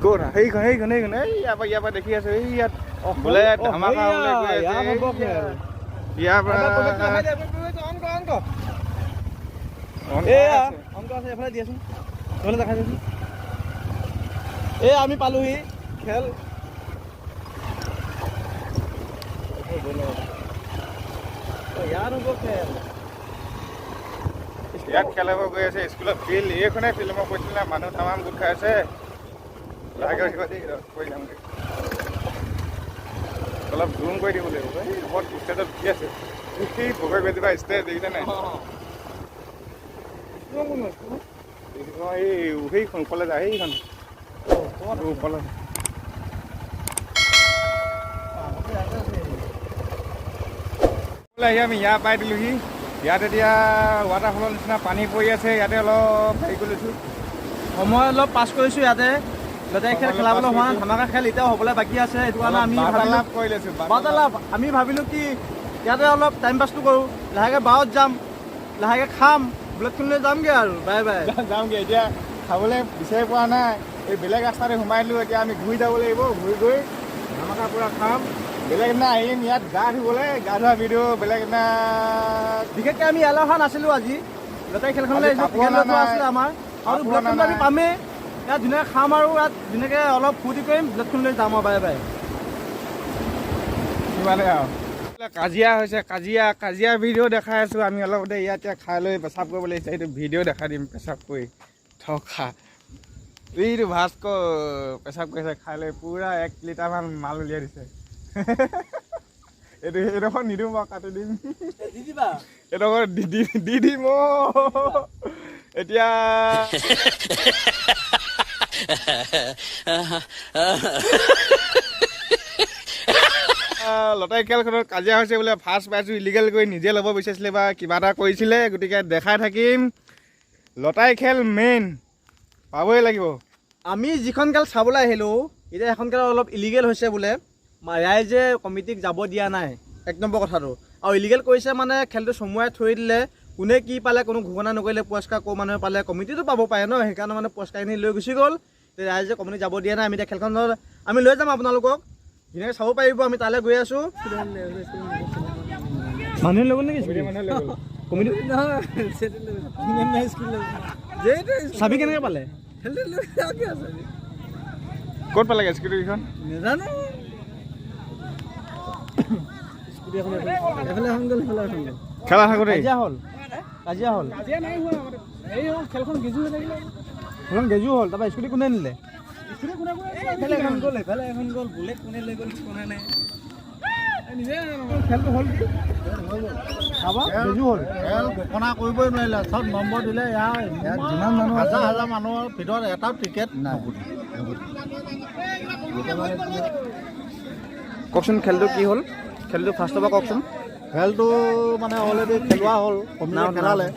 ক'ত সেইখন ইয়াৰ পৰা দেখি আছো এই ইয়াত বোলে ধামাকা বোলে গৈ আছে ইয়াৰ পৰা আমি পালোহি খেল ইয়াত খেলাব গৈ আছে স্কুলত ফিল্ড এইখনে ফিল্ড মই কৈছিল না মানুহ তামাম গোট খাই আছে অলপ জুম কৰি দিব লাগিব বহুত ষ্টেজত উঠি আছে ভগৈ বেজিবা ষ্টেজ দেখিছে নাই সেইখন ওপৰলৈ যায় সেইখন ওপৰলৈ আহি আমি ইয়াৰ পাই দিলোহি ইয়াত এতিয়া ৱাটাৰফলৰ নিচিনা পানী পৰি আছে ইয়াতে অলপ হেৰি কৰি লৈছোঁ সময় অলপ পাছ কৰিছোঁ ইয়াতে লেতেৰা খেল খেলাবলৈ হোৱা নাই ধামাকা খেল এতিয়াও হ'বলৈ বাকী আছে সেইটো কাৰণে আমি বাৰ্তালাপ কৰি লৈছোঁ বাৰ্তালাপ আমি ভাবিলোঁ কি ইয়াতে অলপ টাইম পাছটো কৰোঁ লাহেকৈ বাৰত যাম লাহেকৈ খাম বুলেটখনলৈ যামগৈ আৰু বাই বাই যামগৈ এতিয়া খাবলৈ বিচাৰি পোৱা নাই এই বেলেগ ৰাস্তাতে সোমাই দিলোঁ এতিয়া আমি ঘূৰি যাব লাগিব ঘূৰি গৈ ধামাকা পূৰা খাম বেলেগ দিনা আহিম ইয়াত গা ধুবলৈ গা ধোৱা ভিডিঅ' বেলেগ দিনা বিশেষকৈ আমি ইয়ালৈ অহা নাছিলোঁ আজি লেতেৰা খেলখনলৈ আছিলে আমাৰ আৰু বুলেটখনটো আমি পামেই ইয়াত ধুনীয়াকৈ খাম আৰু ইয়াত ধুনীয়াকৈ অলপ ফূৰ্তি কৰিম বুলেটখনলৈ যাম আৰু বাই বাই সিমানে আৰু কাজিয়া হৈছে কাজিয়া ভিডিঅ' দেখাই আছোঁ আমি অলপ দে ইয়াত খাই লৈ পেচাব কৰিব লাগিছে এইটো ভিডিঅ' দেখাই দিম পেচাব কৰি থকা এইটো ভাস্কৰ পেচাব কৰিছে খাই লৈ পূৰা 1 লিটাৰমান মাল উলিয়াই দিছে এইডোখৰ নিদিওঁ বাৰু কাটি দিম এইডোখৰ দি দিম এতিয়া লটাৰী খেলখনত কাজিয়া হৈছে বোলে ফাৰ্ষ্ট প্ৰাইজটো ইলিগেল কৰি নিজে ল'ব বিচাৰিছিলে বা কিবা এটা কৰিছিলে গতিকে দেখাই থাকিম লটাৰী খেল মেইন পাবই লাগিব আমি যিখন খেল চাবলৈ আহিলোঁ এতিয়া এখন খেল অলপ ইলিগেল হৈছে বোলে ৰাইজে কমিটিক যাব দিয়া নাই 1 নম্বৰ কথাটো আৰু ইলিগেল কৰিছে মানে খেলটো চমুৱাই থৈ দিলে কোনে কি পালে কোনো ঘোষণা নকৰিলে পুৰস্কাৰ ক'ৰ মানুহে পালে কমিটিটো পাব পাৰে ন সেইকাৰণে মানে পুৰস্কাৰখিনি লৈ গুচি গ'ল ৰাইজে কমিটি যাব দিয়া নাই আমি এতিয়া খেলখনত আমি লৈ যাম আপোনালোকক ধুনীয়াকৈ চাব পাৰিব আমি তালৈ গৈ আছোঁ মানুহে লৈ গ'ল নেকি কমিটি চাবি কেনেকৈ পালে ক'ত পালেগৈ স্কুটিখন নাজানো খেলা থাকোঁতে কাজিয়া হ'ল খেলখন গেজু হ'ল তাৰপৰা স্কুটি কোনে নিলে খেলটো হ'ল ঘোষণা কৰিবই নোৱাৰিলে চব নম্বৰ দিলে ইয়াৰ যিমান মানুহ হাজাৰ মানুহৰ ভিতৰত এটাও টিকেট নাই কওকচোন খেলটো কি হ'ল খেলটো ফাৰ্ষ্টৰ পৰা কওকচোন খেলটো মানে অলৰেডি খেলোৱা হ'ল খেলালে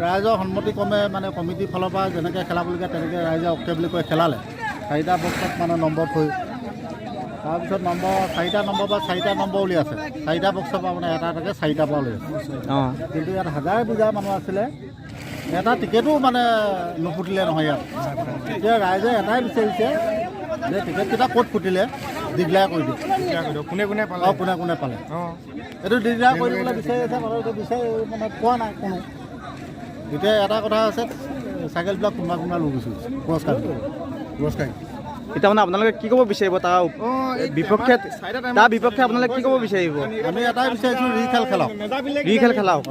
ৰাইজৰ সন্মতিক্ৰমে মানে কমিটিৰ ফালৰ পৰা যেনেকৈ খেলাবলগীয়া তেনেকৈ ৰাইজে অ'কে বুলি কৈ খেলালে 4টা বক্সত মানে নম্বৰ থৈ তাৰপিছত নম্বৰ 4টা নম্বৰ বা 4টা নম্বৰ উলিয়াইছে 4টা বক্সৰ পৰা মানে এটা 4টা পৰা উলিয়াইছে কিন্তু ইয়াত হাজাৰ বুজাৰ মানুহ আছিলে এটা টিকেটো মানে নুফুটিলে নহয় ইয়াত এতিয়া ৰাইজে এটাই বিচাৰিছে যে টিকেটকেইটা ক'ত ফুটিলে ডিক্লেয়াৰ কৰি দিওঁ কোনে পালে এইটো ডিক্লেয়াৰ কৰি দিবলৈ বিচাৰি আছে বাৰু এইটো বিচাৰি মানে পোৱা নাই কোনো এতিয়া এটা কথা আছে চাইকেলবিলাক কোনোবা লৈ গৈছোঁ পুৰস্কাৰ এতিয়া মানে আপোনালোকে কি ক'ব বিচাৰিব তাৰ বিপক্ষে আপোনালোকে কি ক'ব বিচাৰিব আমি এটাই বিচাৰিছোঁ খেলাওক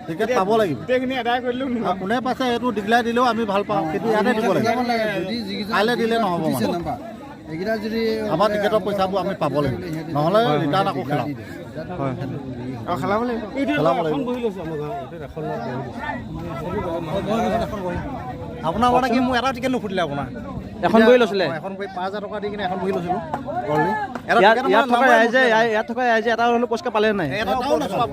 টিকেট পাব লাগিব কোনে পাইছে এইটো ডিক্লেয়াৰ দিলেও আমি ভাল পাওঁ কিন্তু ইয়াতে দিব লাগিব কাইলৈ দিলে নহ'ব মানে আমাৰ টিকেটৰ পইচাবোৰ আমি পাব লাগিব নহ'লে ৰিটাৰ্ণ আকৌ খেলাব আপোনাৰ মানে কি মোৰ এটা টিকেট নুফুটিলে আপোনাৰ এখন বহি লৈছিলে এখন 5,000 টকা দি কিনে এখন বহি লৈছিলোঁ ইয়াত থকা ৰাইজে এটা হ'লেও পুৰস্কাৰ পালে নাই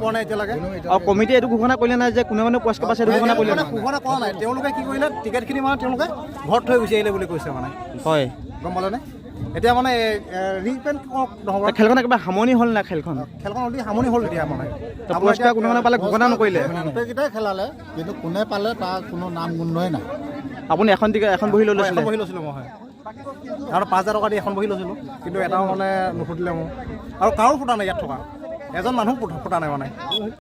পোৱা নাই এতিয়ালৈকে আৰু কমিটিয়ে এইটো ঘোষণা কৰিলে নাই যে কোনে কোনে পুৰস্কাৰ পাইছে এইটো ঘোষণা কৰিলে ঘোষণা কৰা নাই তেওঁলোকে কি কৰিলে টিকেটখিনি মানে তেওঁলোকে ঘৰত থৈ গুচি আহিলে বুলি কৈছে মানে হয় গম পালেনে এতিয়া মানে ৰিপেণ্ট নহ'ব খেলখন একেবাৰে সামৰণি হ'ল নাই খেলখন খেলখন অলৰেডি সামৰণি হ'ল এতিয়া মানে পুৰস্কাৰ কোনো মানে পালে ঘোষণা নকৰিলে গোটেইকেইটাই খেলালে কিন্তু কোনে পালে তাৰ কোনো নাম গোন্ধই নাই আপুনি এখন বহি লৈ লৈছিলে এখন বহি লৈছিলোঁ মই আৰু 5,000 টকা দি এখন বহি লৈছিলোঁ কিন্তু এটাও মানে নুফুটিলে মোৰ আৰু কাৰো ফুটা নাই ইয়াত থকা এজন মানুহ ফুটা নাই মানে